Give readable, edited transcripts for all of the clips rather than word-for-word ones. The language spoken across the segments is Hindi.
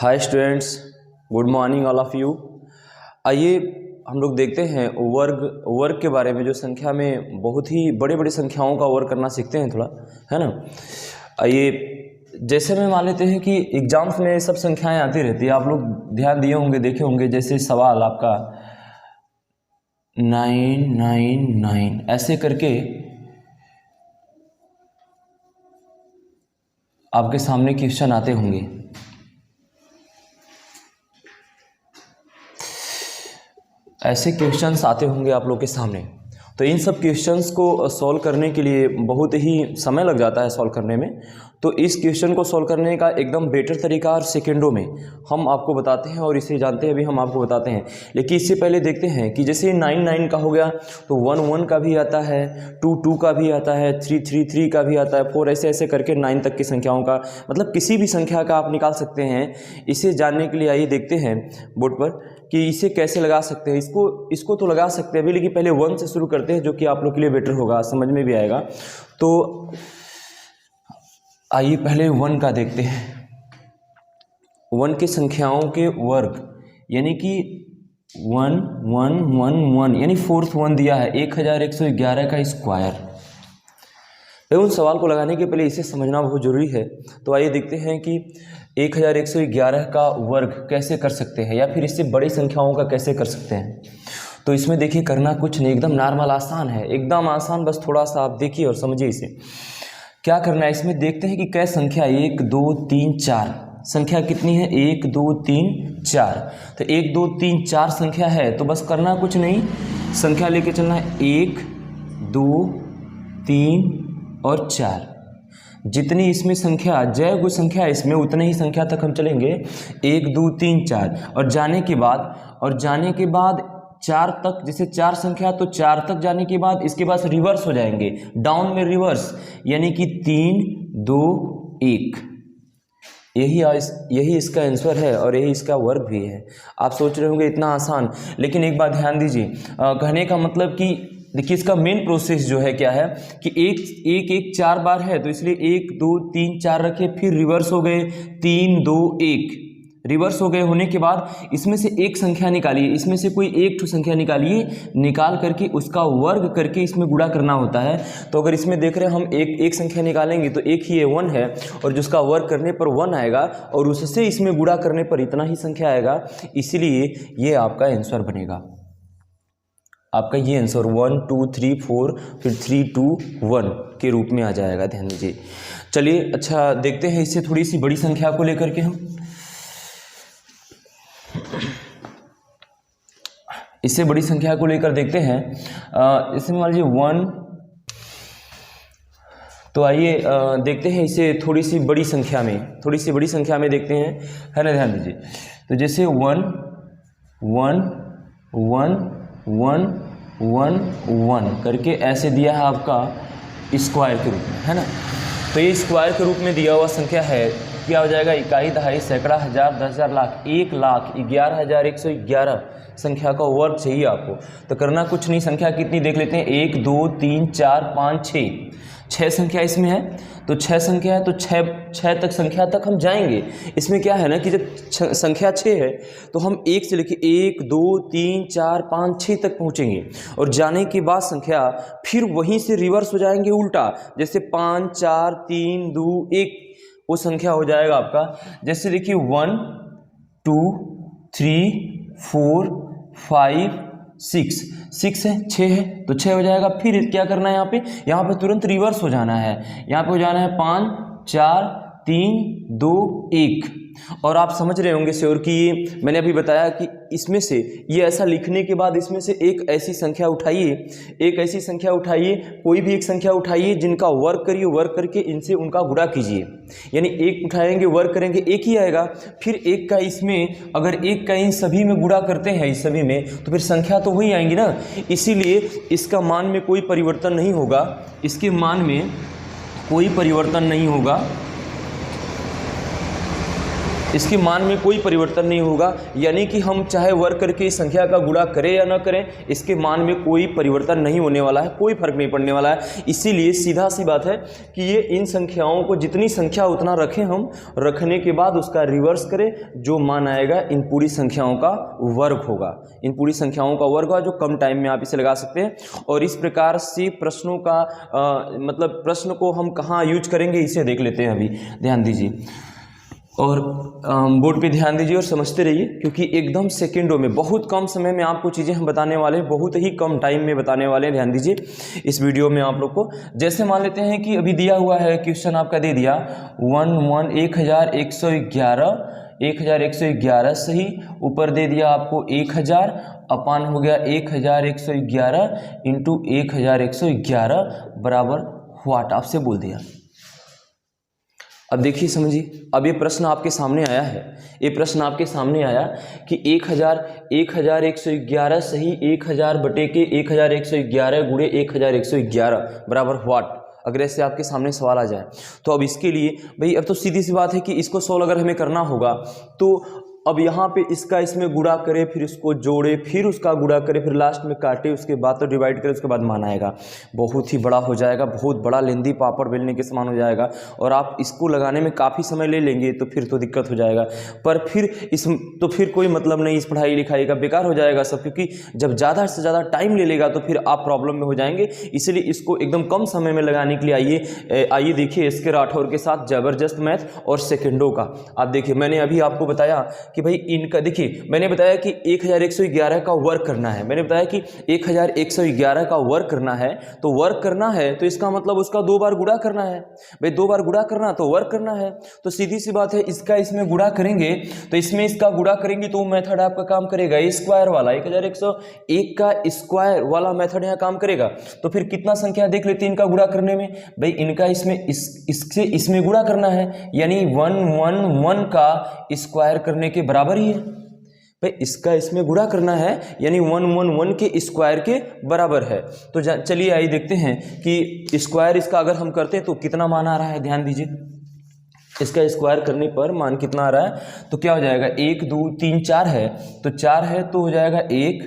Hi students, good morning all of you. आइए हम लोग देखते हैं वर्ग के बारे में, जो संख्या में बहुत ही बड़े बड़े संख्याओं का वर्ग करना सीखते हैं थोड़ा, है ना। आइए, जैसे मैं मान लेते हैं कि एग्जाम्स में सब संख्याएं आती रहती है, आप लोग ध्यान दिए होंगे, देखे होंगे। जैसे सवाल आपका 999 ऐसे करके आपके सामने क्वेश्चन आते होंगे। ऐसे क्वेश्चंस आते होंगे आप लोग के सामने। तो इन सब क्वेश्चंस को सॉल्व करने के लिए बहुत ही समय लग जाता है सॉल्व करने में। तो इस क्वेश्चन को सॉल्व करने का एकदम बेटर तरीका और सेकेंडों में हम आपको बताते हैं, और इसे जानते हैं भी हम आपको बताते हैं। लेकिन इससे पहले देखते हैं कि जैसे 9 का हो गया तो 1 का भी आता है, 2 का भी आता है, 3 का भी आता है, 4 ऐसे करके 9 तक की संख्याओं का, मतलब किसी भी संख्या का आप निकाल सकते हैं। इसे जानने के लिए आइए देखते हैं बोर्ड पर कि इसे कैसे लगा सकते हैं। इसको तो लगा सकते हैं अभी, लेकिन पहले 1 से शुरू करते हैं, जो कि आप लोग के लिए बेटर होगा, समझ में भी आएगा। तो आइए पहले 1 का देखते हैं। 1 की संख्याओं के वर्ग, यानी कि 1 1 1 1 यानी 4th 1 दिया है 1111 का स्क्वायर। उन सवाल को लगाने के पहले इसे समझना बहुत जरूरी है। तो आइए देखते हैं कि 1111 का वर्ग कैसे कर सकते हैं, या फिर इससे बड़ी संख्याओं का कैसे कर सकते हैं। तो इसमें देखिए, करना कुछ नहीं, एकदम नॉर्मल आसान है, एकदम आसान। बस थोड़ा सा आप देखिए और समझिए इसे क्या करना है। इसमें देखते हैं कि क्या संख्या 1 2 3 4 संख्या कितनी है, 1 2 3 4। तो 1 2 3 4 संख्या है, तो बस करना कुछ नहीं, संख्या लेके चलना है 1 2 3 और 4। जितनी इसमें संख्या, जय गुण संख्या इसमें, उतने ही संख्या तक हम चलेंगे, 1 2 3 4। और जाने के बाद 4 तक, जैसे 4 संख्या तो 4 तक जाने के बाद इसके बाद रिवर्स हो जाएंगे, डाउन में रिवर्स, यानी कि 3 2 1। यही इसका आंसर है और यही इसका वर्ग भी है। आप सोच रहे होंगे इतना आसान, लेकिन एक बात ध्यान दीजिए, कहने का मतलब कि देखिए इसका मेन प्रोसेस जो है क्या है कि 1 4 बार है, तो इसलिए 1 2 3 4 रखे, फिर रिवर्स हो गए 3 2 1। रिवर्स हो गए होने के बाद इसमें से एक संख्या निकालिए, इसमें से कोई एक संख्या निकालिए, निकाल करके उसका वर्ग करके इसमें गुणा करना होता है। तो अगर इसमें देख रहे हैं हम एक संख्या निकालेंगे तो एक ही 1 है, और जिसका वर्ग करने पर 1 आएगा, और उससे इसमें गुणा करने पर इतना ही संख्या आएगा। इसीलिए ये आपका आंसर बनेगा, आपका ये आंसर 1 2 3 4 फिर 3 2 1 के रूप में आ जाएगा। ध्यान दीजिए। चलिए अच्छा देखते हैं इससे थोड़ी सी बड़ी संख्या को लेकर के हम इससे बड़ी संख्या को लेकर देखते हैं। इसमें मान लीजिए 1, तो आइए देखते हैं इसे थोड़ी सी बड़ी संख्या में देखते हैं, है ना। ध्यान दीजिए, तो जैसे 1 1 1 1 1 1 करके ऐसे दिया है आपका स्क्वायर के रूप में, है ना। तो ये स्क्वायर के रूप में दिया हुआ संख्या है, क्या हो जाएगा, इकाई दहाई सैकड़ा हजार 10,000 लाख 1,11,111 संख्या का वर्ग चाहिए आपको। तो करना कुछ नहीं, संख्या कितनी देख लेते हैं, 1 2 3 4 5 6 संख्या इसमें है। तो 6 संख्या है, तो 6 तक संख्या तक हम जाएंगे। इसमें क्या है ना कि जब संख्या 6 है तो हम 1 से लेके 1 2 3 4 5 6 तक पहुंचेंगे, और जाने के बाद संख्या फिर वहीं से रिवर्स हो जाएंगे उल्टा, जैसे 5 4 3 2 1 वो संख्या हो जाएगा आपका। जैसे देखिए 1 2 3 4 5 6 है, 6 है, तो 6 हो जाएगा। फिर क्या करना है, यहाँ पे तुरंत रिवर्स हो जाना है, यहाँ पे हो जाना है 5 4 3 2 1। और आप समझ रहे होंगे श्योर कि ये मैंने अभी बताया कि इसमें से ये ऐसा लिखने के बाद इसमें से एक ऐसी संख्या उठाइए, कोई भी एक संख्या उठाइए जिनका वर्ग करिए, वर्ग करके इनसे उनका गुणा कीजिए, यानी एक उठाएंगे वर्ग करेंगे एक ही आएगा। फिर एक का इसमें, अगर एक का इन सभी में गुणा करते हैं, इस सभी में, तो फिर संख्या तो वही आएंगी ना। इसीलिए इसका मान में कोई परिवर्तन नहीं होगा, इसके मान में कोई परिवर्तन नहीं होगा, इसके मान में कोई परिवर्तन नहीं होगा, यानी कि हम चाहे वर्ग करके इस संख्या का गुणा करें या ना करें, इसके मान में कोई परिवर्तन नहीं होने वाला है, कोई फर्क नहीं पड़ने वाला है। इसीलिए सीधा सी बात है कि ये इन संख्याओं को जितनी संख्या उतना रखें हम, रखने के बाद उसका रिवर्स करें, जो मान आएगा इन पूरी संख्याओं का वर्ग होगा, इन पूरी संख्याओं का वर्ग होगा, जो कम टाइम में आप इसे लगा सकते हैं। और इस प्रकार से प्रश्नों का मतलब प्रश्न को हम कहाँ यूज करेंगे इसे देख लेते हैं। अभी ध्यान दीजिए और बोर्ड पे ध्यान दीजिए और समझते रहिए, क्योंकि एकदम सेकेंडों में, बहुत कम समय में आपको चीज़ें हम बताने वाले हैं, बहुत ही कम टाइम में बताने वाले हैं। ध्यान दीजिए इस वीडियो में आप लोग को। जैसे मान लेते हैं कि अभी दिया हुआ है क्वेश्चन, आपका दे दिया 1111 सही, ऊपर दे दिया आपको 1000 अपान हो गया 1111 इंटू 1111 बराबर व्हाट आपसे बोल दिया। अब देखिए समझिए, अब ये प्रश्न आपके सामने आया है, ये प्रश्न आपके सामने आया कि 1111 सही 1000 बटे के 1111 गुणे 1111 बराबर व्हाट, अगर ऐसे आपके सामने सवाल आ जाए तो अब इसके लिए भाई अब तो सीधी सी बात है कि इसको सॉल्व अगर हमें करना होगा तो अब यहाँ पे इसका इसमें गुणा करे, फिर इसको जोड़े, फिर उसका गुणा करे, फिर लास्ट में काटे, उसके बाद तो डिवाइड करे, उसके बाद मान आएगा। बहुत ही बड़ा हो जाएगा, बहुत बड़ा लेंदी पापड़ बेलने के समान हो जाएगा, और आप इसको लगाने में काफ़ी समय ले लेंगे तो फिर तो दिक्कत हो जाएगा। पर फिर फिर कोई मतलब नहीं इस पढ़ाई लिखाई का, बेकार हो जाएगा सब, क्योंकि जब ज़्यादा से ज़्यादा टाइम ले लेगा तो फिर आप प्रॉब्लम में हो जाएंगे। इसलिए इसको एकदम कम समय में लगाने के लिए आइए देखिए एस के राठौर के साथ ज़बरदस्त मैथ और सेकेंडों का। आप देखिए मैंने अभी आपको बताया कि भाई इनका, देखिए मैंने बताया कि 1111 का वर्ग करना है, मैंने बताया कि 1111 का वर्ग करना है, तो वर्ग करना है तो इसका मतलब उसका 2 बार गुणा करना है। भाई 2 बार गुणा करना तो वर्ग करना है, तो सीधी सी बात है इसका इसमें गुणा करेंगे, तो इसमें इसका गुणा करेंगे तो मेथड आपका काम करेगा स्क्वायर वाला, 1101 का स्क्वायर वाला मेथड यहाँ काम करेगा। तो फिर कितना संख्या देख लेते हैं इनका गुणा करने में, भाई इनका इसमें इससे इसमें गुणा करना है, यानी 111 का स्क्वायर करने के बराबर ही है। भाई इसका इसमें गुणा करना है, यानी 111 के स्क्वायर के बराबर है। तो चलिए आइए देखते हैं कि स्क्वायर इसका अगर हम करते हैं तो कितना मान आ रहा है। ध्यान दीजिए इसका स्क्वायर करने पर मान कितना आ रहा है, तो क्या हो जाएगा 1 2 3 4 है, तो 4 है तो हो जाएगा 1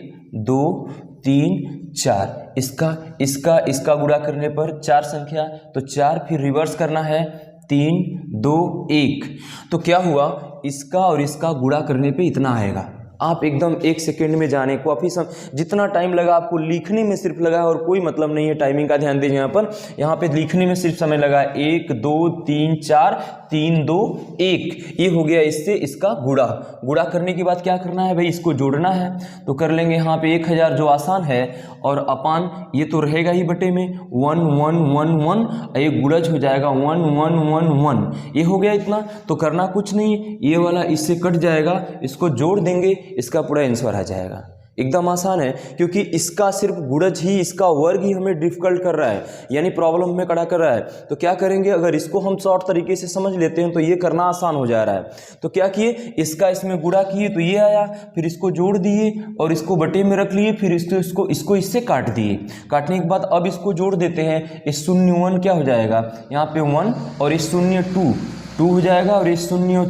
2 3 4। इसका गुणा करने पर 4 संख्या, तो 4 फिर रिवर्स करना है 3 2 1, तो क्या हुआ इसका और इसका गुणा करने पे इतना आएगा। आप एकदम 1 सेकेंड में जाने को अभी जितना टाइम लगा आपको लिखने में सिर्फ लगा और कोई मतलब नहीं है टाइमिंग का। ध्यान दीजिए यहाँ पे लिखने में सिर्फ समय लगा 1 2 3 4 3 2 1, ये हो गया इससे इसका गुणा करने के बाद क्या करना है भाई, इसको जोड़ना है, तो कर लेंगे यहाँ पे 1000 जो आसान है, और अपान ये तो रहेगा ही बटे में 1 1 1 1, ये गुणज हो जाएगा 1 1 1 1, ये हो गया इतना। तो करना कुछ नहीं, ये वाला इससे कट जाएगा, इसको जोड़ देंगे, इसका पूरा आंसर आ जाएगा। एकदम आसान है, क्योंकि इसका सिर्फ गुणज ही, इसका वर्ग ही हमें डिफिकल्ट कर रहा है, यानी प्रॉब्लम में खड़ा कर रहा है। तो क्या करेंगे, अगर इसको हम शॉर्ट तरीके से समझ लेते हैं तो ये करना आसान हो जा रहा है। तो क्या किए, इसका इसमें गुणा किए तो ये आया, फिर इसको जोड़ दिए और इसको बटे में रख लिए, फिर इसको इससे काट दिए। काटने के बाद अब इसको जोड़ देते हैं, इस 0 1 क्या हो जाएगा यहाँ पे 1, और इस 0 2 हो जाएगा, और इस 0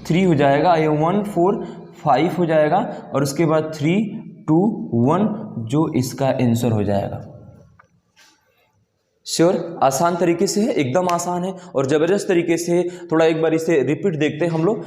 3 हो जाएगा, ये 1 4 5 हो जाएगा, और उसके बाद 3 2 1 जो इसका आंसर हो जाएगा। श्योर, आसान तरीके से है, एकदम आसान है और ज़बरदस्त तरीके से। थोड़ा एक बार इसे रिपीट देखते हैं हम लोग,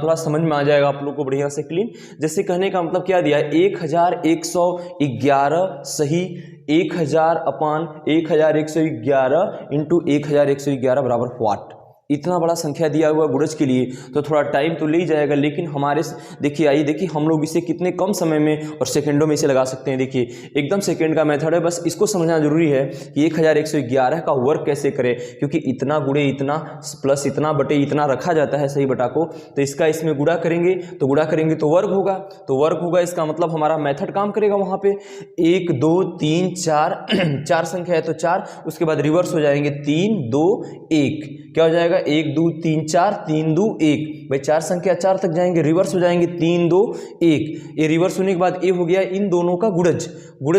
थोड़ा समझ में आ जाएगा आप लोग को बढ़िया से क्लीन। जैसे कहने का मतलब क्या दिया है, 1111 सही 1000 अपान 1111 इंटू 1111 बराबर व्हाट। इतना बड़ा संख्या दिया हुआ गुणज के लिए तो थोड़ा टाइम तो ले ही जाएगा, लेकिन हमारे देखिए हम लोग इसे कितने कम समय में और सेकंडों में इसे लगा सकते हैं। देखिए एकदम सेकंड का मेथड है, बस इसको समझना जरूरी है कि 1111 का वर्ग कैसे करें, क्योंकि इतना गुणे इतना प्लस इतना बटे इतना रखा जाता है सही बटा को। तो इसका इसमें गुणा करेंगे तो वर्ग होगा, तो वर्ग होगा, इसका मतलब हमारा मेथड काम करेगा। वहाँ पे 1 2 3 4 4 संख्या है तो 4, उसके बाद रिवर्स हो जाएंगे 3 2 1, क्या हो जाएगा 1 2 3 4 3 2 1। भाई 4 संख्या 4 तक जाएंगे, रिवर्स हो जाएंगे 3 2 1। ये रिवर्स होने के बाद ये हो गया इन दोनों का गुणज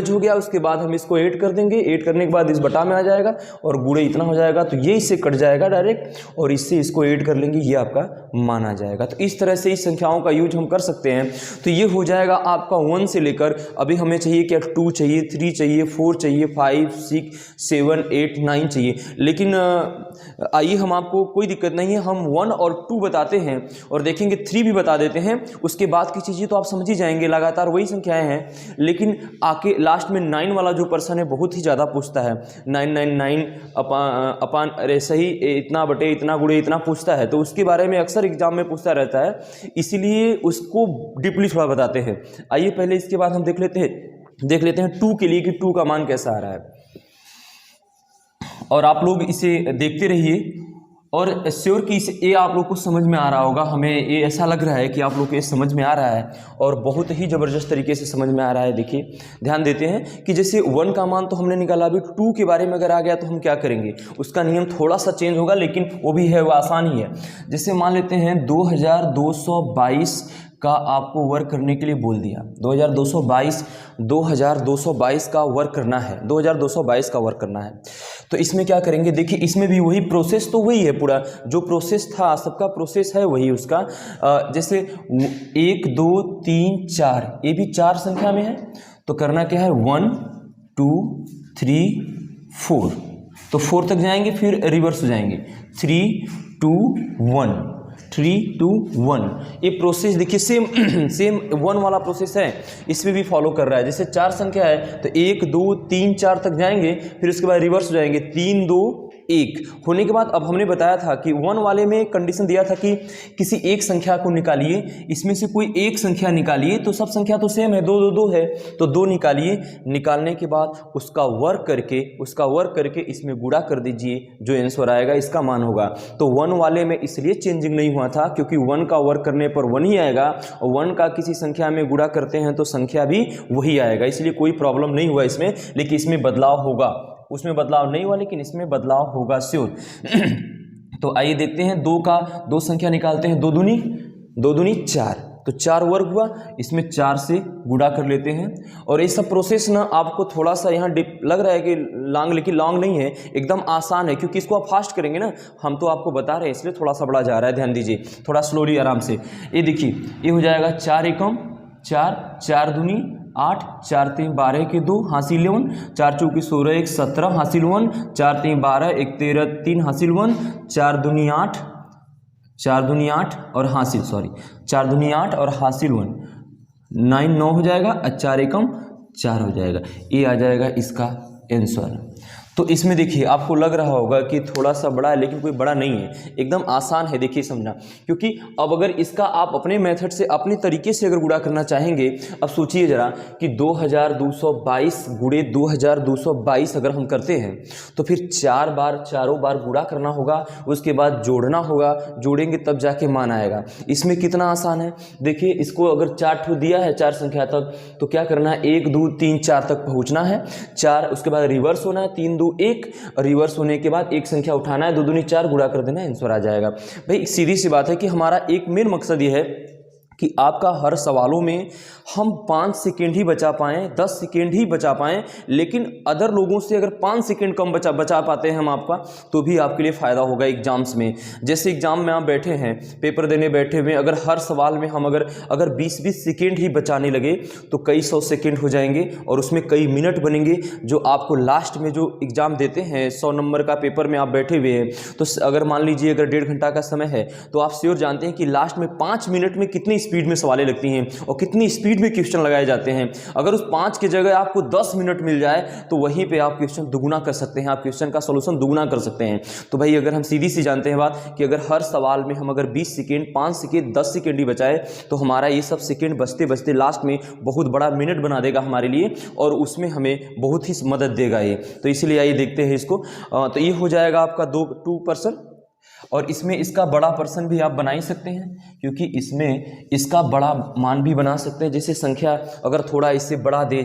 हो गया। उसके बाद हम इसको ऐड कर देंगे, ऐड करने के बाद इस बटा में आ जाएगा और गुणे इतना हो जाएगा, तो ये इससे कट जाएगा डायरेक्ट, और इससे इसको ऐड कर लेंगे, ये आपका माना जाएगा। तो इस तरह से इस संख्याओं का यूज हम कर सकते हैं। तो ये हो जाएगा आपका 1 से लेकर, अभी हमें चाहिए क्या, 2 चाहिए, 3 चाहिए, 4 चाहिए, 5, 6, 7, 8, 9 चाहिए। लेकिन आइए, हम आपको कोई दिक्कत नहीं है, हम 1 और 2 बताते हैं और देखेंगे 3 भी बता देते हैं। उसके बाद की चीज़ें तो आप समझ ही जाएंगे, लगातार वही संख्याएं हैं। लेकिन आके लास्ट में 9 वाला जो पर्सन है बहुत ही ज़्यादा पूछता है, 999 अपान अरे सही इतना बटे इतना गुणे इतना पूछता है। तो उसके बारे में अक्सर एग्जाम में पूछता रहता है, इसीलिए उसको डीपली थोड़ा बताते हैं। आइए पहले इसके बाद हम देख लेते हैं 2 के लिए कि 2 का मान कैसा आ रहा है। और आप लोग इसे देखते रहिए और श्योर कि इसे ये आप लोग को समझ में आ रहा होगा। हमें ये ऐसा लग रहा है कि आप लोग को ये समझ में आ रहा है और बहुत ही ज़बरदस्त तरीके से समझ में आ रहा है। देखिए ध्यान देते हैं कि जैसे 1 का मान तो हमने निकाला, अभी 2 के बारे में अगर आ गया तो हम क्या करेंगे, उसका नियम थोड़ा सा चेंज होगा, लेकिन वो भी है, वो आसान ही है। जैसे मान लेते हैं 2222 का आपको वर्क करने के लिए बोल दिया, 2222 का वर्क करना है, 2222 का वर्क करना है। तो इसमें क्या करेंगे, देखिए इसमें भी वही प्रोसेस तो वही है, पूरा जो प्रोसेस था सबका प्रोसेस है वही उसका। जैसे 1 2 3 4 ये भी 4 संख्या में है, तो करना क्या है 1 2 3 4, तो 4 तक जाएंगे, फिर रिवर्स हो जाएंगे 3 2 1 3 2 1। ये प्रोसेस देखिए सेम 1 वाला प्रोसेस है, इसमें भी फॉलो कर रहा है। जैसे 4 संख्या है तो 1 2 3 4 तक जाएंगे, फिर उसके बाद रिवर्स हो जाएंगे 3 2 1 होने के बाद। अब हमने बताया था कि 1 वाले में कंडीशन दिया था कि किसी एक संख्या को निकालिए, इसमें से कोई एक संख्या निकालिए, तो सब संख्या तो सेम है, 2 2 2 है, तो 2 निकालिए। निकालने के बाद उसका वर्क करके इसमें गुणा कर दीजिए, जो आंसर आएगा इसका मान होगा। तो 1 वाले में इसलिए चेंजिंग नहीं हुआ था क्योंकि 1 का वर्क करने पर 1 ही आएगा, और 1 का किसी संख्या में गुणा करते हैं तो संख्या भी वही आएगा, इसलिए कोई प्रॉब्लम नहीं हुआ इसमें। लेकिन इसमें बदलाव होगा, उसमें बदलाव नहीं हुआ लेकिन इसमें बदलाव होगा श्योर। तो आइए देखते हैं 2 संख्या निकालते हैं, 2 दूनी 4, तो 4 वर्ग हुआ, इसमें 4 से गुणा कर लेते हैं। और ये सब प्रोसेस ना आपको थोड़ा सा यहाँ लग रहा है कि लॉन्ग, लेकिन लॉन्ग नहीं है, एकदम आसान है, क्योंकि इसको आप फास्ट करेंगे ना, हम तो आपको बता रहे हैं इसलिए थोड़ा सा बड़ा जा रहा है, ध्यान दीजिए थोड़ा स्लोली आराम से। ये देखिए ये हो जाएगा 4 एकम 4, 4 दूनी 8, 4 3 12 के 2 हासिल 1, 4 चौकी 16 1 17 हासिल 1, 4 3 12 1 13 3 हासिल 1, 4 दूनी 8 और हासिल 4 और हासिल 1, 9 9 हो जाएगा, 4 एकम 4 हो जाएगा। ये आ जाएगा इसका आंसर। तो इसमें देखिए आपको लग रहा होगा कि थोड़ा सा बड़ा है, लेकिन कोई बड़ा नहीं है, एकदम आसान है, देखिए समझना। क्योंकि अब अगर इसका आप अपने मेथड से अपने तरीके से अगर गुणा करना चाहेंगे, अब सोचिए जरा कि 2222 गुणे 2222 अगर हम करते हैं तो फिर 4 बार चारों बार गुणा करना होगा, उसके बाद जोड़ना होगा, जोड़ेंगे तब जाके मान आएगा। इसमें कितना आसान है, देखिए इसको अगर 4 ठो दिया है 4 संख्या तक, तो क्या करना है 1 2 3 4 तक पहुँचना है, 4 उसके बाद रिवर्स होना है, 3 2 1, रिवर्स होने के बाद एक संख्या उठाना है, 2 दूनी 4 गुणा कर देना, आंसर आ जाएगा। भाई सीधी सी बात है कि हमारा एक मेन मकसद ये है कि आपका हर सवालों में हम 5 सेकेंड ही बचा पाएँ, 10 सेकेंड ही बचा पाएँ, लेकिन अदर लोगों से अगर 5 सेकेंड कम बचा पाते हैं हम आपका, तो भी आपके लिए फ़ायदा होगा एग्जाम्स में। जैसे एग्जाम में आप बैठे हैं, पेपर देने बैठे हुए, अगर हर सवाल में हम अगर 20-20 सेकेंड ही बचाने लगे तो कई 100 सेकेंड हो जाएंगे और उसमें कई मिनट बनेंगे, जो आपको लास्ट में जो एग्ज़ाम देते हैं 100 नंबर का पेपर में आप बैठे हुए हैं, तो अगर मान लीजिए अगर 1.5 घंटा का समय है, तो आप श्योर जानते हैं कि लास्ट में 5 मिनट में कितनी स्पीड में सवालें लगती हैं और कितनी स्पीड में क्वेश्चन लगाए जाते हैं। अगर उस 5 की जगह आपको 10 मिनट मिल जाए तो वहीं पे आप क्वेश्चन दुगुना कर सकते हैं, आप क्वेश्चन का सॉल्यूशन दुगुना कर सकते हैं। तो भाई अगर हम सीधी सी जानते हैं बात कि अगर हर सवाल में हम अगर 20 सेकेंड 5 सेकेंड 10 सेकेंड ही बचाए, तो हमारा ये सब सेकेंड बचते बचते लास्ट में बहुत बड़ा मिनट बना देगा हमारे लिए, और उसमें हमें बहुत ही मदद देगा ये। तो इसीलिए आइए देखते हैं इसको। तो ये हो जाएगा आपका 2%, और इसमें इसका बड़ा पर्सन भी आप बना ही सकते हैं, क्योंकि इसमें इसका बड़ा मान भी बना सकते हैं। जैसे संख्या अगर थोड़ा इससे बड़ा दे,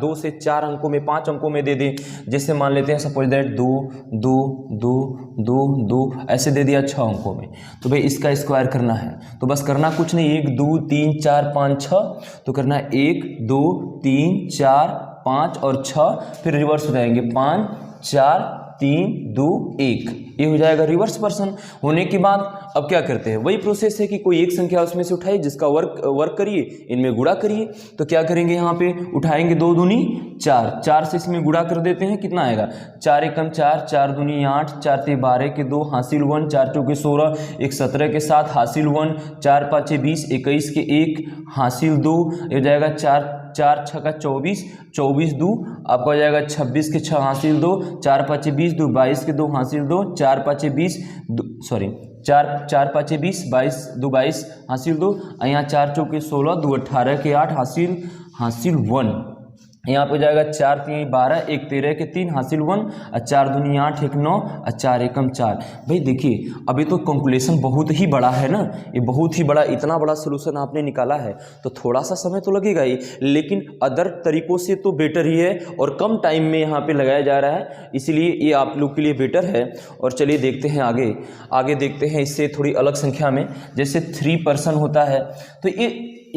2 से 4 अंकों में 5 अंकों में दे दें, जैसे मान लेते हैं सपोज दैट 2 2 2 2 2 ऐसे दे दिया 6 अंकों में, तो भाई इसका स्क्वायर करना है, तो बस करना कुछ नहीं, 1 2 3 4 5 6, तो करना है 1 2 3 4 5 और 6, फिर रिवर्स हो जाएंगे 5 4 3 2 1, ये हो जाएगा रिवर्स पर्सन। होने के बाद अब क्या करते हैं, वही प्रोसेस है कि कोई एक संख्या उसमें से उठाइए, जिसका वर्क करिए, इनमें गुणा करिए। तो क्या करेंगे, यहाँ पे उठाएंगे 2 दूनी 4, 4 से इसमें गुणा कर देते हैं, कितना आएगा 4 एकम 4, 4 दूनी 8, 4 ते 12 के 2 हासिल 1, 4 चौके 16, 1 17 के 7 हासिल 1, 4 5 20, 21 के 1 हासिल 2, हो जाएगा 4 4 6 का 24, 24 2 आपका हो जाएगा 26 के 6 हासिल 2, 4 5 20 2 22 के 2 हासिल 2, 4 5 20 सॉरी 4 5 20 22 2 22 हासिल 2, यहाँ 4 चौके 16 2 18 के 8 हासिल 1, यहाँ पे जाएगा 4 3 12 1 13 के 3 हासिल 1, और 4 दूनी 8 1 9 और 4 एकम 4। भाई देखिए अभी तो कैलकुलेशन बहुत ही बड़ा है ना, ये बहुत ही बड़ा, इतना बड़ा सोल्यूशन आपने निकाला है तो थोड़ा सा समय तो लगेगा ही, लेकिन अदर तरीकों से तो बेटर ही है और कम टाइम में यहाँ पे लगाया जा रहा है, इसलिए ये आप लोग के लिए बेटर है। और चलिए देखते हैं आगे देखते हैं इससे थोड़ी अलग संख्या में, जैसे 3% होता है। तो ये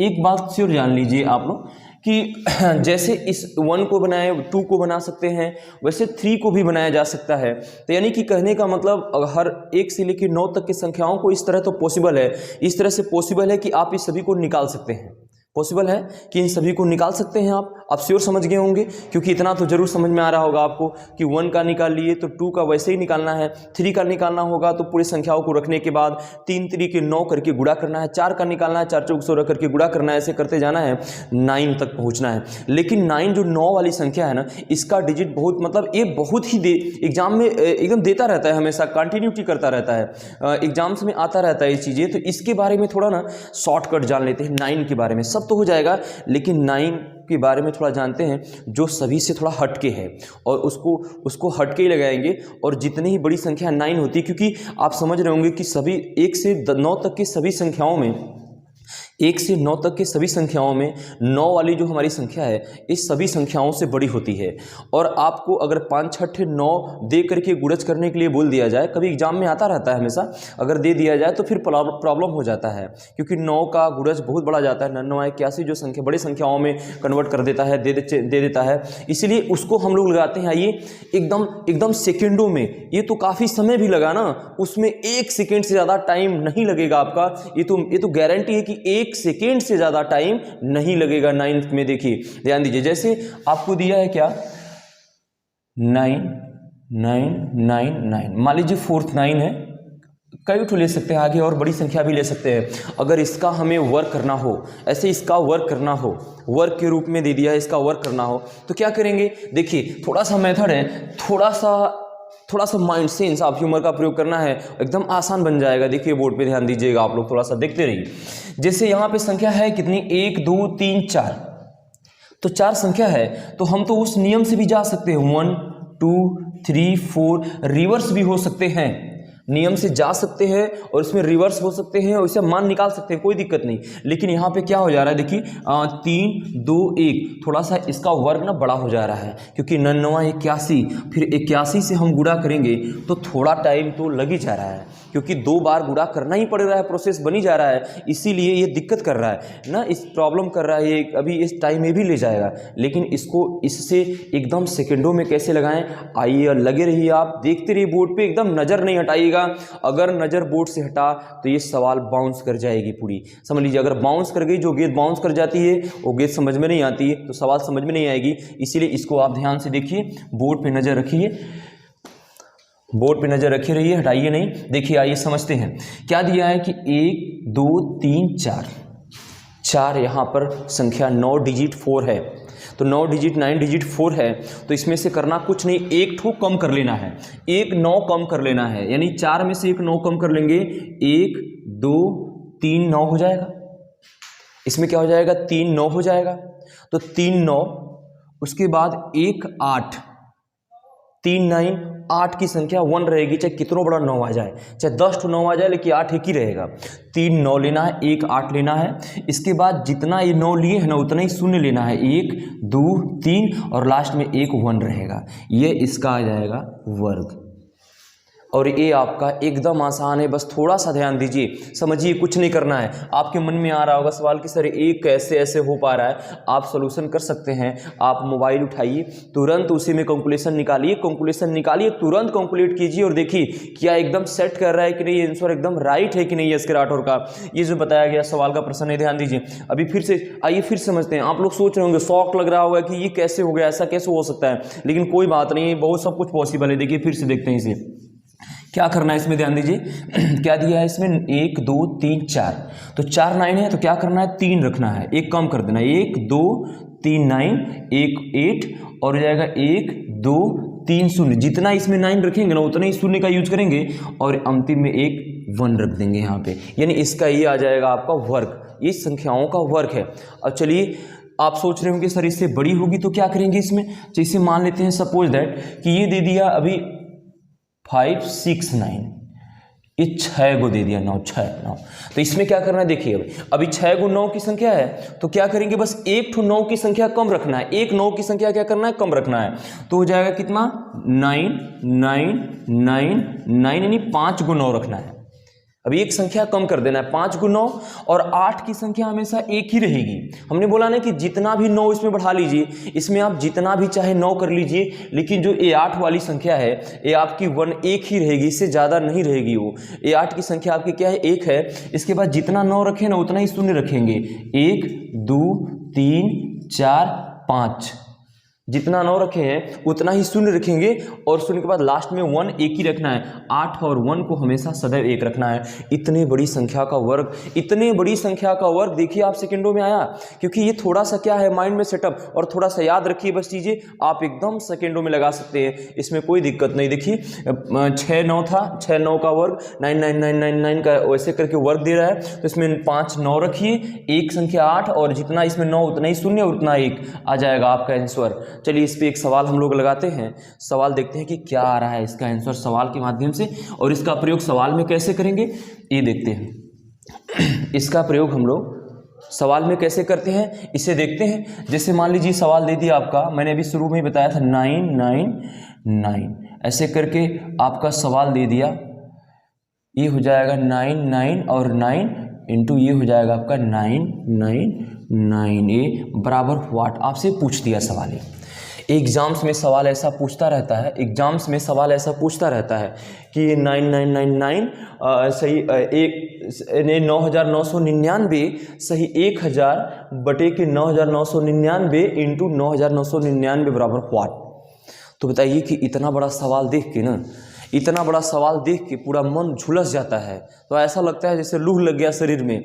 एक बात श्योर जान लीजिए आप लोग कि जैसे इस 1 को बनाए 2 को बना सकते हैं, वैसे 3 को भी बनाया जा सकता है। तो यानी कि कहने का मतलब हर 1 से लेकर 9 तक की संख्याओं को इस तरह तो पॉसिबल है, इस तरह से पॉसिबल है कि आप इस सभी को निकाल सकते हैं, पॉसिबल है कि इन सभी को निकाल सकते हैं आप श्योर समझ गए होंगे, क्योंकि इतना तो जरूर समझ में आ रहा होगा आपको कि 1 का निकाल लिए तो 2 का वैसे ही निकालना है, 3 का निकालना होगा तो पूरी संख्याओं को रखने के बाद 3 3 के 9 करके गुणा करना है, 4 का निकालना है 4 चौक 16 करके गुणा करना है, ऐसे करते जाना है 9 तक पहुंचना है। लेकिन 9 जो 9 वाली संख्या है ना, इसका डिजिट बहुत मतलब ये बहुत ही एग्जाम में एकदम देता रहता है, हमेशा कंटिन्यूटी करता रहता है, एग्जाम्स में आता रहता है ये चीज़ें। तो इसके बारे में थोड़ा ना शॉर्टकट जान लेते हैं, 9 के बारे में सब तो हो जाएगा, लेकिन 9 के बारे में थोड़ा जानते हैं जो सभी से थोड़ा हटके है, और उसको हटके ही लगाएंगे। और जितनी ही बड़ी संख्या 9 होती है, क्योंकि आप समझ रहे होंगे कि सभी 1 से 9 तक की सभी संख्याओं में 1 से 9 तक की सभी संख्याओं में 9 वाली जो हमारी संख्या है इस सभी संख्याओं से बड़ी होती है। और आपको अगर 5 6 9 दे करके गुणज करने के लिए बोल दिया जाए, कभी एग्जाम में आता रहता है हमेशा, अगर दे दिया जाए तो फिर प्रॉब्लम हो जाता है, क्योंकि 9 का गुणज बहुत बड़ा जाता है, 9 81 जो संख्या बड़ी संख्याओं में कन्वर्ट कर देता है, दे देता है। इसलिए उसको हम लोग लगाते हैं आइए एकदम सेकेंडों में। ये तो काफ़ी समय भी लगा ना, उसमें 1 सेकेंड से ज़्यादा टाइम नहीं लगेगा आपका, ये तो गारंटी है कि 1 सेकेंड से ज़्यादा टाइम नहीं लगेगा 9th में। देखिए ध्यान दीजिए, जैसे आपको दिया है क्या 9 9 9 9, मान लीजिए 4th 9 है, कई तो ले सकते हैं आगे और बड़ी संख्या भी ले सकते हैं। अगर इसका हमें वर्क करना हो, ऐसे इसका वर्क करना हो, वर्क के रूप में दे दिया है, इसका वर्क करना हो तो क्या करेंगे, देखिए थोड़ा सा मेथड है, थोड़ा सा माइंड सेंस आप ह्यूमर का प्रयोग करना है, एकदम आसान बन जाएगा। देखिए बोर्ड पे ध्यान दीजिएगा, आप लोग थोड़ा सा देखते रहिए। जैसे यहाँ पे संख्या है कितनी 1 2 3 4, तो 4 संख्या है तो हम तो उस नियम से भी जा सकते हैं, 1 2 3 4, रिवर्स भी हो सकते हैं, नियम से जा सकते हैं और इसमें रिवर्स हो सकते हैं और इससे मान निकाल सकते हैं, कोई दिक्कत नहीं। लेकिन यहाँ पे क्या हो जा रहा है, देखिए 3 2 1, थोड़ा सा इसका वर्ग ना बड़ा हो जा रहा है, क्योंकि 99 81, फिर 81 से हम गुणा करेंगे तो थोड़ा टाइम तो लग ही जा रहा है, क्योंकि 2 बार गुणा करना ही पड़ रहा है, प्रोसेस बनी जा रहा है, इसीलिए ये दिक्कत कर रहा है ना, इस प्रॉब्लम कर रहा है ये, अभी इस टाइम में भी ले जाएगा। लेकिन इसको इससे एकदम सेकेंडों में कैसे लगाएं, आइए लगे रहिए, आप देखते रहिए बोर्ड पे, एकदम नज़र नहीं हटाइएगा। अगर नज़र बोर्ड से हटा तो ये सवाल बाउंस कर जाएगी पूरी, समझ लीजिए। अगर बाउंस कर गई, जो गेंद बाउंस कर जाती है वो गेंद समझ में नहीं आती है, तो सवाल समझ में नहीं आएगी। इसीलिए इसको आप ध्यान से देखिए, बोर्ड पे नज़र रखिए, बोर्ड पे नज़र रखे रहिए, हटाइए नहीं। देखिए आइए समझते हैं क्या दिया है कि 1 2 3 4, यहाँ पर संख्या 9 डिजिट 4 है, तो 9 डिजिट 9 डिजिट 4 है, तो इसमें से करना कुछ नहीं, एक ठो कम कर लेना है, एक 9 कम कर लेना है, यानी 4 में से एक 9 कम कर लेंगे, 1 2 3 9 हो जाएगा। इसमें क्या हो जाएगा, 3 9 हो जाएगा, तो 3 9, उसके बाद 1 8, 3 9 8 की संख्या 1 रहेगी, चाहे कितना बड़ा 9 आ जाए, चाहे 10 तो 9 आ जाए, लेकिन 8 एक ही रहेगा। 3 9 लेना है, 1 8 लेना है, इसके बाद जितना ये 9 लिए है ना उतना ही शून्य लेना है, 1 2 3 और लास्ट में 1 1 रहेगा, ये इसका आ जाएगा वर्ग। और ये आपका एकदम आसान है, बस थोड़ा सा ध्यान दीजिए, समझिए, कुछ नहीं करना है। आपके मन में आ रहा होगा सवाल कि सर ये कैसे ऐसे हो पा रहा है। आप सॉल्यूशन कर सकते हैं। आप मोबाइल उठाइए, तुरंत उसी में कैलकुलेशन निकालिए, तुरंत कैलकुलेट कीजिए और देखिए क्या एकदम सेट कर रहा है कि नहीं, आंसर एकदम राइट है कि नहीं है इसके राठौर का। ये जो बताया गया सवाल का प्रश्न है, ध्यान दीजिए। अभी फिर से आइए फिर समझते हैं। आप लोग सोच रहे होंगे, शौक लग रहा होगा कि ये कैसे हो गया, ऐसा कैसे हो सकता है, लेकिन कोई बात नहीं, बहुत सब कुछ पॉसिबल है। देखिए फिर से देखते हैं इसे क्या करना है इसमें, ध्यान दीजिए। क्या दिया है इसमें, 1 2 3 4, तो 4 9 है, तो क्या करना है, 3 रखना है, एक कम कर देना है, 1 2 3 9, 1 8 और हो जाएगा 1 2 3 0। जितना इसमें 9 रखेंगे ना उतना ही शून्य का यूज करेंगे और अंतिम में एक 1 रख देंगे यहाँ पे, यानी इसका ये आ जाएगा आपका वर्ग। ये संख्याओं का वर्ग है। अब चलिए, आप सोच रहे होंगे सर इससे बड़ी होगी तो क्या करेंगे इसमें। जैसे मान लेते हैं सपोज दैट कि ये दे दिया अभी 5 6 9, ये 6 को दे दिया 9 6 9, तो इसमें क्या करना है, देखिए अभी 6 को 9 की संख्या है, तो क्या करेंगे, बस एक ठो 9 की संख्या कम रखना है, एक 9 की संख्या क्या करना है, कम रखना है। तो हो जाएगा कितना, 9 9 9 9, यानी 5 को 9 रखना है। अभी एक संख्या कम कर देना है, 5 को 9, और 8 की संख्या हमेशा एक ही रहेगी। हमने बोला ना कि जितना भी 9 इसमें बढ़ा लीजिए, इसमें आप जितना भी चाहे 9 कर लीजिए, लेकिन जो ये 8 वाली संख्या है ये आपकी 1 एक ही रहेगी, इससे ज़्यादा नहीं रहेगी। वो ये 8 की संख्या आपकी क्या है, 1 है। इसके बाद जितना 9 रखें ना उतना ही शून्य रखेंगे, 1 2 3 4 5, जितना 9 रखे हैं उतना ही शून्य रखेंगे और शून्य के बाद लास्ट में 1 एक ही रखना है। 8 और 1 को हमेशा सदैव एक रखना है। इतने बड़ी संख्या का वर्ग, इतने बड़ी संख्या का वर्ग देखिए आप सेकंडों में आया, क्योंकि ये थोड़ा सा क्या है माइंड में सेटअप, और थोड़ा सा याद रखिए बस चीज़ें, आप एकदम सेकंडों में लगा सकते हैं, इसमें कोई दिक्कत नहीं। देखिए 6 9 था, 6 9 का वर्ग 9 9 9 9 9 का वैसे करके वर्ग दे रहा है, तो इसमें 5 9 रखिए, एक संख्या 8 और जितना इसमें 9 उतना ही शून्य और उतना 1 आ जाएगा आपका आंसर। चलिए इस पे एक सवाल हम लोग लगाते हैं, सवाल देखते हैं कि क्या आ रहा है इसका आंसर सवाल के माध्यम से, और इसका प्रयोग सवाल में कैसे करेंगे ये देखते हैं। इसका प्रयोग हम लोग सवाल में कैसे करते हैं इसे देखते हैं। जैसे मान लीजिए सवाल दे दिया आपका, मैंने अभी शुरू में ही बताया था 9 9 9, ऐसे करके आपका सवाल दे दिया, ये हो जाएगा 9 9 और 9 इंटू ये हो जाएगा आपका 9 9 9, ये बराबर व्हाट, आपसे पूछ दिया सवाल। एग्जाम्स में सवाल ऐसा पूछता रहता है, एग्जाम्स में सवाल ऐसा पूछता रहता है कि 9999 सही एक 9999 सही 1000 बटे के 9999 इंटू 9999 बराबर व्हाट। तो बताइए कि इतना बड़ा सवाल देख के ना, इतना बड़ा सवाल देख के पूरा मन झुलस जाता है, तो ऐसा लगता है जैसे लूह लग गया शरीर में,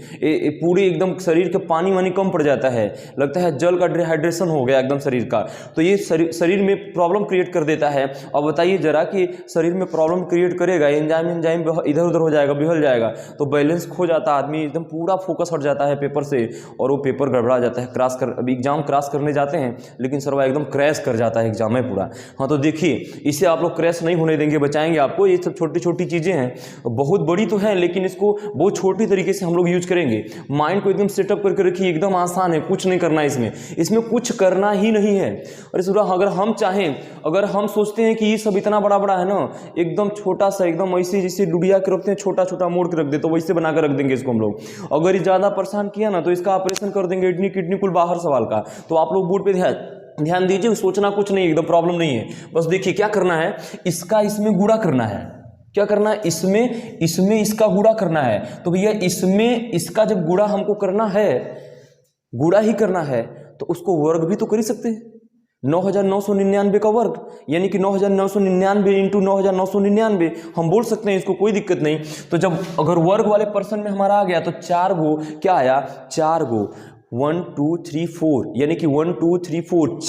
पूरे एकदम शरीर के पानी वानी कम पड़ जाता है, लगता है जल का डिहाइड्रेशन हो गया एकदम शरीर का। तो ये शरीर में प्रॉब्लम क्रिएट कर देता है। और बताइए जरा कि शरीर में प्रॉब्लम क्रिएट करेगा, एंजाइम इधर उधर हो जाएगा, बिहल जाएगा, तो बैलेंस खो जाता है, आदमी एकदम पूरा फोकस हट जाता है पेपर से, और वो पेपर गड़बड़ा जाता है। अभी एग्जाम क्रैश करने जाते हैं, लेकिन सर एकदम क्रैश कर जाता है एग्जाम में पूरा। हाँ तो देखिए, इसे आप लोग क्रैश नहीं होने देंगे, बचाएंगे आपको। ये सब छोटी छोटी चीजें हैं, बहुत बड़ी तो हैं, लेकिन इसको बहुत छोटी तरीके से हम लोग यूज करेंगे। माइंड को एकदम सेटअप करके रखिए, एकदम आसान है, कुछ नहीं करना है इसमें कुछ करना ही नहीं है। और इस अगर हम चाहें, अगर हम सोचते हैं कि ये सब इतना बड़ा बड़ा है ना, एकदम छोटा सा, एकदम ऐसे जैसे लुडिया के रखते हैं, छोटा छोटा मोड़ के रख दे, तो वैसे बनाकर रख देंगे इसको हम लोग। अगर ये ज्यादा परेशान किया ना तो इसका ऑपरेशन कर देंगे, किडनी कुल बाहर सवाल का। तो आप लोग बोर्ड पे ध्यान दीजिए, सोचना कुछ नहीं, एकदम प्रॉब्लम नहीं है। बस देखिए क्या करना है, इसका इसमें गुणा करना है। क्या करना है, इसमें इसका गुणा करना है। तो भैया इसमें इसका जब गुणा हमको करना है, गुणा ही करना है, तो उसको वर्ग भी तो कर ही सकते हैं। 9999 का वर्ग यानी कि 9999 इंटू 9999 हम बोल सकते हैं, इसको कोई दिक्कत नहीं। तो जब अगर वर्ग वाले पर्सन में हमारा आ गया तो 4 गो क्या आया, 4 गो 1 2 3 4, यानी कि 1 2 3 4,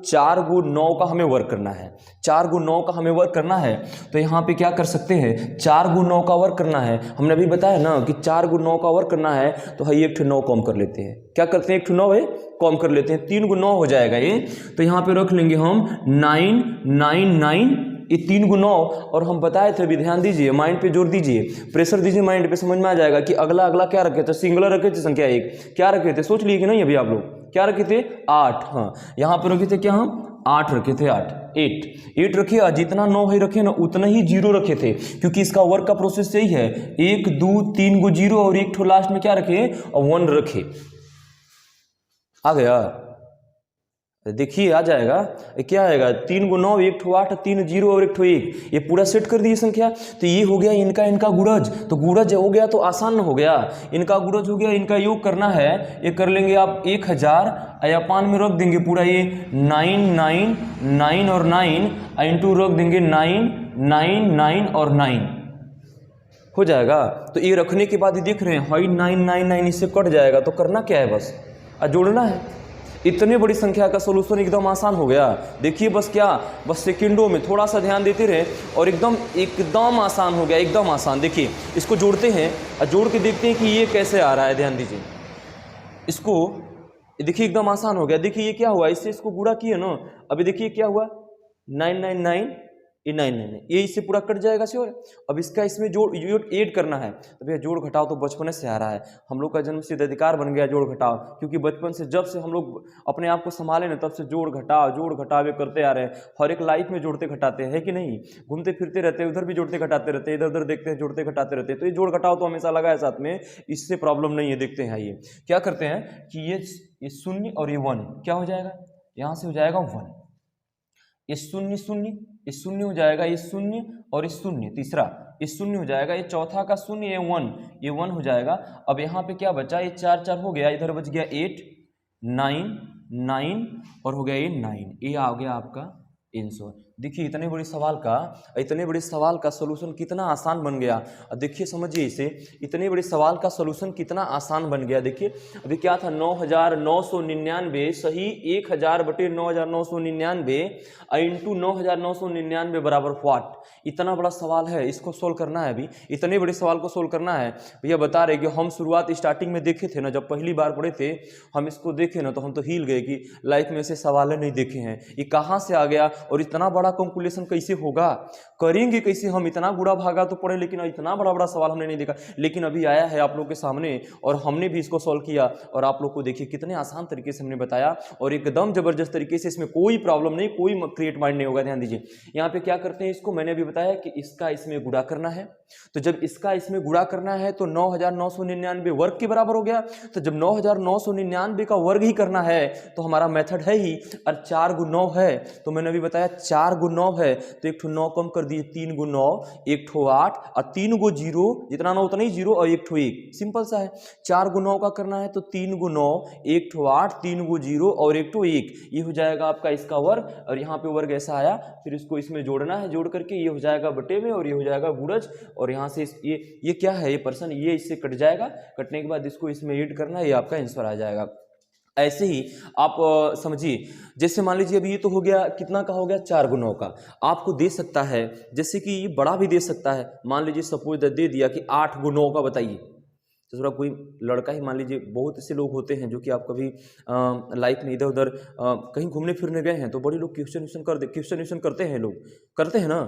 4 गो 9 का हमें वर्क करना है, 4 गो 9 का हमें वर्क करना है। तो यहाँ पे क्या कर सकते हैं, 4 गो 9 का वर्क करना है। हमने अभी बताया ना कि 4 गो 9 का वर्क करना है, तो है एक 9 कम कर लेते हैं। क्या करते हैं, एक 9 है कम कर लेते हैं, 3 गो 9 हो जाएगा ये। तो यहाँ पे रख लेंगे हम 9 9 9, ये 3 गो 9। और हम बताए थे अभी, ध्यान दीजिए, माइंड पे जोर दीजिए, प्रेशर दीजिए माइंड पे, समझ में आ जाएगा कि अगला क्या रखे थे, सिंगुलर रखे थे संख्या 1, क्या रखे थे, सोच लिए कि नहीं अभी आप लोग, क्या रखे थे 8। हाँ यहाँ पे रखे थे क्या हम 8 रखे थे, 8 रखे, जितना 9 है रखे ना उतना ही 0 रखे थे, क्योंकि इसका वर्क का प्रोसेस यही है, 1 2 3 गो 0 और एक ठो लास्ट में क्या रखे, 1 रखे। आ गया, देखिए आ जाएगा, क्या आएगा, 3 गो 9 1 ठो 8 3 0 और 1 ठो 1, ये पूरा सेट कर दिए संख्या। तो ये हो गया इनका गुणज, तो गुणज हो गया तो आसान हो गया, इनका गुणज हो गया, इनका योग करना है, ये कर लेंगे आप 1000 अपान में रख देंगे पूरा ये 9 9 9 और 9 इंटू रख देंगे 9 9 9 और 9 हो जाएगा। तो ये रखने के बाद ये देख रहे हैं हाई 999 इससे कट जाएगा, तो करना क्या है, बस जोड़ना है। इतनी बड़ी संख्या का सोल्यूशन एकदम आसान हो गया। देखिए बस क्या, बस सेकंडों में थोड़ा सा ध्यान देते रहे और एकदम आसान हो गया, एकदम आसान। देखिए इसको जोड़ते हैं और जोड़ के देखते हैं कि ये कैसे आ रहा है, ध्यान दीजिए इसको, देखिए एकदम आसान हो गया। देखिए ये क्या हुआ, इससे इसको गुणा किए ना, अभी देखिए क्या हुआ 999 ये 999 ये इससे पूरा कट जाएगा श्योर। अब इसका इसमें जोड़ ऐड करना है, तो भैया जोड़ घटाव तो बचपन से आ रहा है, हम लोग का जन्म सिद्ध अधिकार बन गया जोड़ घटाव, क्योंकि बचपन से जब से हम लोग अपने आप को संभाले ना तब से जोड़ घटाव ये करते आ रहे हैं। हर एक लाइफ में जोड़ते घटाते हैं कि नहीं, घूमते फिरते रहते हैं, उधर भी जोड़ते घटाते रहते हैं, इधर उधर देखते हैं जोड़ते घटाते रहते हैं। तो ये जोड़ घटाव तो हमेशा लगा है साथ में, इससे प्रॉब्लम नहीं है। देखते हैं ये क्या करते हैं कि ये शून्य और ये 1 क्या हो जाएगा, यहाँ से हो जाएगा 1, ये शून्य शून्य, ये शून्य हो जाएगा, ये शून्य और ये शून्य, तीसरा ये शून्य हो जाएगा, ये चौथा का शून्य, ये 1 हो जाएगा। अब यहाँ पे क्या बचा, ये 4 4 हो गया, इधर बच गया 8 9 9 और हो गया ये 9, ये आ गया आपका आंसर। देखिए इतने बड़े सवाल का सॉल्यूशन कितना आसान बन गया। अब देखिए समझिए इसे, इतने बड़े सवाल का सॉल्यूशन कितना आसान बन गया। देखिए अभी क्या था 9999 सही 1000 बटे 9999 इंटू 9999 बराबर व्हाट। इतना बड़ा सवाल है, इसको सोल्व करना है। अभी इतने बड़े सवाल को सोल्व करना है। भैया बता रहे कि हम शुरुआत स्टार्टिंग में देखे थे ना, जब पहली बार पढ़े थे हम इसको देखे ना, तो हम तो हिल गए कि लाइफ में ऐसे सवाल नहीं देखे हैं, ये कहाँ से आ गया और इतना बड़ा कैलकुलेशन कैसे होगा, करेंगे कैसे हम। इतना गुड़ा भागा तो पढ़े, लेकिन इतना बड़ा सवाल हमने नहीं देखा, लेकिन अभी आया है आप लोग के सामने और हमने भी इसको सॉल्व किया। और आप लोग को देखिए कितने आसान तरीके से हमने बताया और एकदम जबरदस्त तरीके से, इसमें कोई प्रॉब्लम नहीं, कोई क्रिएट माइंड नहीं होगा। ध्यान दीजिए यहाँ पे क्या करते हैं, इसको मैंने अभी बताया कि इसका इसमें गुणा करना है। तो जब इसका इसमें गुणा करना है तो 9999 वर्ग के बराबर हो गया। तो जब 9999 का वर्ग ही करना है तो हमारा मेथड है ही, और 4 गुना 9 है, तो मैंने अभी बताया 4 गुना 9 है, तो एक ठो 9 कम कर दिए, 3 गुना 9 एक ठो 8 और 3 गो 0, जितना 9 उतना ही 0 और एक ठो 1, सिंपल सा है। 4 गुना 9 का करना है तो 3 गुना 9 एक ठो 8 3 गो 0 और एक ठो 1, ये हो जाएगा आपका इसका वर्ग। और यहाँ पे वर्ग ऐसा आया, फिर इसको इसमें जोड़ना है, जोड़ करके ये हो जाएगा बटे में और ये हो जाएगा गुणज। और यहाँ से ये क्या है, ये पर्सन, ये इससे कट जाएगा, कटने के बाद इसको इसमें ऐड करना है, ये आपका आंसर आ जाएगा। ऐसे ही आप समझिए, जैसे मान लीजिए अभी ये तो हो गया, कितना का हो गया 4 गुना का, आपको दे सकता है, जैसे कि ये बड़ा भी दे सकता है। मान लीजिए सपोज दे दिया कि 8 गुना का बताइए, तो थोड़ा कोई लड़का ही मान लीजिए, बहुत ऐसे लोग होते हैं जो कि आप कभी लाइफ में इधर उधर कहीं घूमने फिरने गए हैं तो बड़े लोग क्वेश्चन करते हैं, लोग करते हैं ना,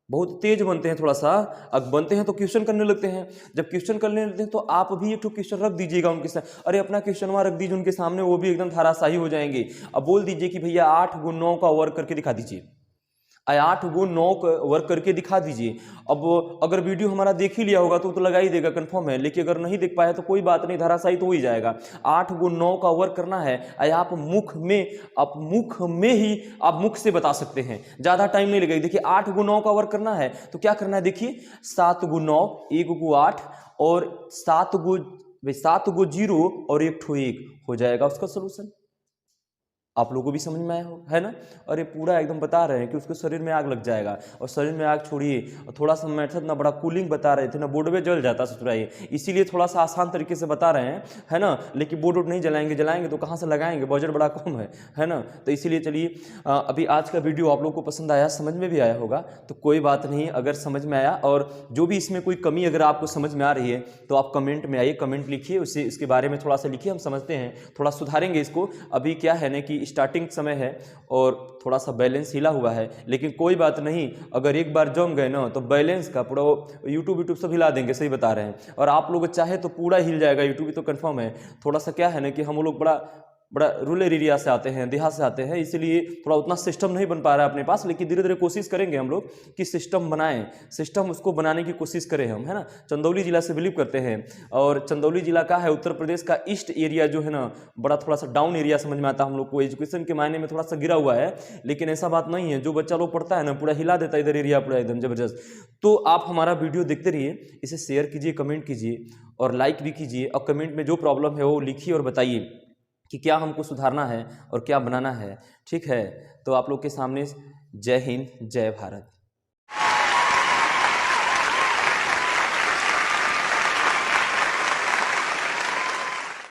बहुत तेज बनते हैं, थोड़ा सा अब बनते हैं तो क्वेश्चन करने लगते हैं। जब क्वेश्चन करने लगते हैं तो आप भी एक क्वेश्चन रख दीजिएगा उनके साथ, अरे अपना क्वेश्चन वहाँ रख दीजिए उनके सामने, वो भी एकदम धाराशाही हो जाएंगे। अब बोल दीजिए कि भैया 8 गुना 9 का वर्क करके दिखा दीजिए, 8 गुना 9 का वर्क करके दिखा दीजिए। अब अगर वीडियो हमारा देख ही लिया होगा तो लगा ही देगा, कंफर्म है, लेकिन अगर नहीं देख पाया तो कोई बात नहीं, धाराशाही तो हो ही जाएगा। 8 गुना 9 का वर्क करना है, आप मुख में ही आप मुख से बता सकते हैं, ज़्यादा टाइम नहीं लगेगा। देखिए 8 गुना 9 का वर्क करना है तो क्या करना है, देखिए 7 गुना 9 1 गो 8 और 7 गो 0 और एक ठो 1 हो जाएगा उसका सोल्यूशन। आप लोगों को भी समझ में आया हो, है ना। और ये पूरा एकदम बता रहे हैं कि उसके शरीर में आग लग जाएगा, और शरीर में आग छोड़िए, और थोड़ा सा मेथड ना बड़ा कूलिंग बता रहे थे ना, बोर्ड में जल जाता ससुराइए, इसीलिए थोड़ा सा आसान तरीके से बता रहे हैं, है ना। लेकिन बोर्ड नहीं जलाएंगे तो कहाँ से लगाएंगे, बजट बड़ा कम है ना। तो इसीलिए चलिए अभी आज का वीडियो आप लोग को पसंद आया, समझ में भी आया होगा, तो कोई बात नहीं, अगर समझ में आया और जो भी इसमें कोई कमी अगर आपको समझ में आ रही है तो आप कमेंट में आइए, कमेंट लिखिए, उससे इसके बारे में थोड़ा सा लिखिए, हम समझते हैं, थोड़ा सुधारेंगे इसको। अभी क्या है ना कि स्टार्टिंग समय है और थोड़ा सा बैलेंस हिला हुआ है, लेकिन कोई बात नहीं, अगर एक बार जम गए ना तो बैलेंस का पूरा यूट्यूब सब हिला देंगे, सही बता रहे हैं। और आप लोग चाहे तो पूरा हिल जाएगा यूट्यूब, तो कंफर्म है। थोड़ा सा क्या है ना कि हम लोग बड़ा बड़ा रूरल एरिया से आते हैं, देहात से आते हैं, इसलिए थोड़ा उतना सिस्टम नहीं बन पा रहा है अपने पास, लेकिन धीरे धीरे कोशिश करेंगे हम लोग कि सिस्टम बनाएं, सिस्टम उसको बनाने की कोशिश करें हम, है ना। चंदौली जिला से बिलीव करते हैं, और चंदौली जिला का है उत्तर प्रदेश का ईस्ट एरिया जो है ना, बड़ा थोड़ा सा डाउन एरिया समझ में आता है हम लोग को, एजुकेशन के मायने में थोड़ा सा गिरा हुआ है, लेकिन ऐसा बात नहीं है, जो बच्चा लोग पढ़ता है ना पूरा हिला देता है इधर एरिया पूरा एकदम जबरदस्त। तो आप हमारा वीडियो देखते रहिए, इसे शेयर कीजिए, कमेंट कीजिए और लाइक भी कीजिए, और कमेंट में जो प्रॉब्लम है वो लिखिए और बताइए कि क्या हमको सुधारना है और क्या बनाना है, ठीक है। तो आप लोग के सामने जय हिंद, जय भारत।